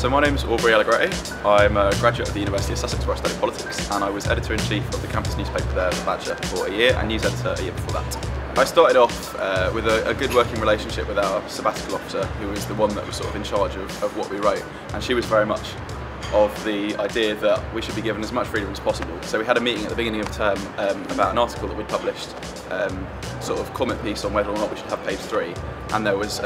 So my name is Aubrey Allegretti. I'm a graduate of the University of Sussex where I studied politics, and I was editor-in-chief of the campus newspaper there as a badger for a year and news editor a year before that. I started off with a good working relationship with our sabbatical officer, who was the one that was sort of in charge of what we wrote, and she was very much of the idea that we should be given as much freedom as possible. So we had a meeting at the beginning of term about an article that we'd published, sort of comment piece on whether or not we should have page 3, and there was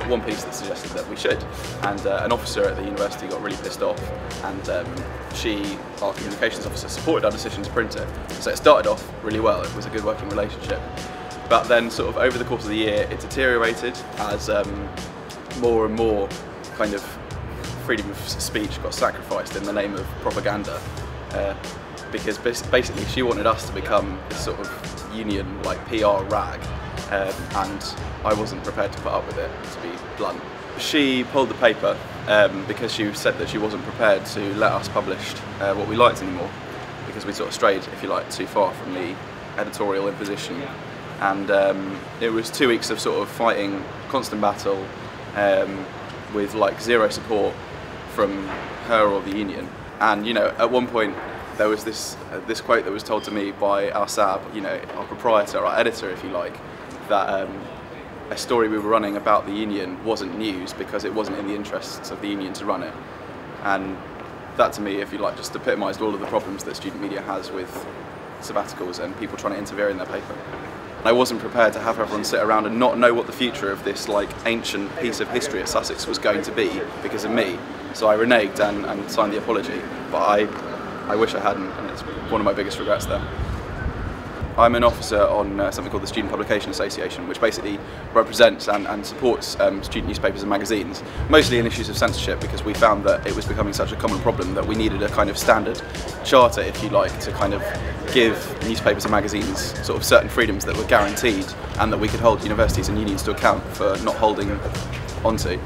one piece that suggested that we should, and an officer at the university got really pissed off, and our communications officer, supported our decision to print it. So it started off really well, it was a good working relationship, but then sort of over the course of the year it deteriorated as more and more kind of freedom of speech got sacrificed in the name of propaganda, because basically she wanted us to become this sort of union like PR rag, and I wasn't prepared to put up with it, to be blunt. She pulled the paper because she said that she wasn't prepared to let us publish what we liked anymore, because we sort of strayed, if you like, too far from the editorial imposition. And it was 2 weeks of sort of fighting, constant battle, with like zero support from her or the union. And you know, at one point there was this quote that was told to me by our SAB, you know, our proprietor, our editor if you like, that a story we were running about the union wasn't news because it wasn't in the interests of the union to run it. And that to me, if you like, just epitomised all of the problems that student media has with sabbaticals and people trying to interfere in their paper. I wasn't prepared to have everyone sit around and not know what the future of this like ancient piece of history at Sussex was going to be because of me. So I reneged and signed the apology, but I wish I hadn't, and it's one of my biggest regrets there. I'm an officer on something called the Student Publication Association, which basically represents and supports student newspapers and magazines, mostly in issues of censorship, because we found that it was becoming such a common problem that we needed a kind of standard charter, if you like, to kind of give newspapers and magazines sort of certain freedoms that were guaranteed and that we could hold universities and unions to account for not holding onto.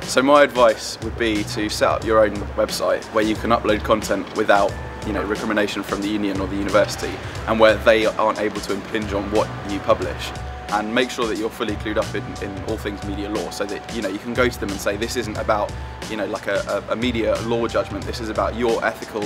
So my advice would be to set up your own website where you can upload content without, you know, recrimination from the union or the university, and where they aren't able to impinge on what you publish. And make sure that you're fully clued up in all things media law, so that, you know, you can go to them and say, this isn't about, you know, like a media law judgment, this is about your ethical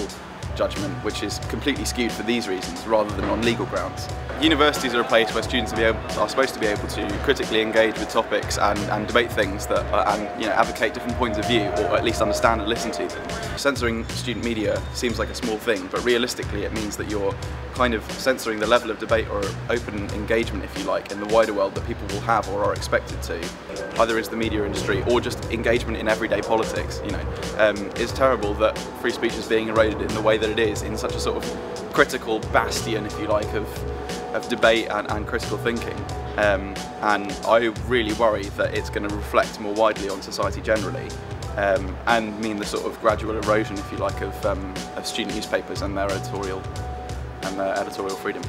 judgment, which is completely skewed for these reasons rather than on legal grounds. Universities are a place where students are supposed to be able to critically engage with topics and debate things that and, you know, advocate different points of view, or at least understand and listen to them. Censoring student media seems like a small thing, but realistically it means that you're kind of censoring the level of debate or open engagement, if you like, in the wider world that people will have or are expected to, either as the media industry or just engagement in everyday politics. You know, it's terrible that free speech is being eroded in the way that it is, in such a sort of critical bastion, if you like, of debate and critical thinking. And I really worry that it's going to reflect more widely on society generally, and mean the sort of gradual erosion, if you like, of student newspapers and their editorial freedom.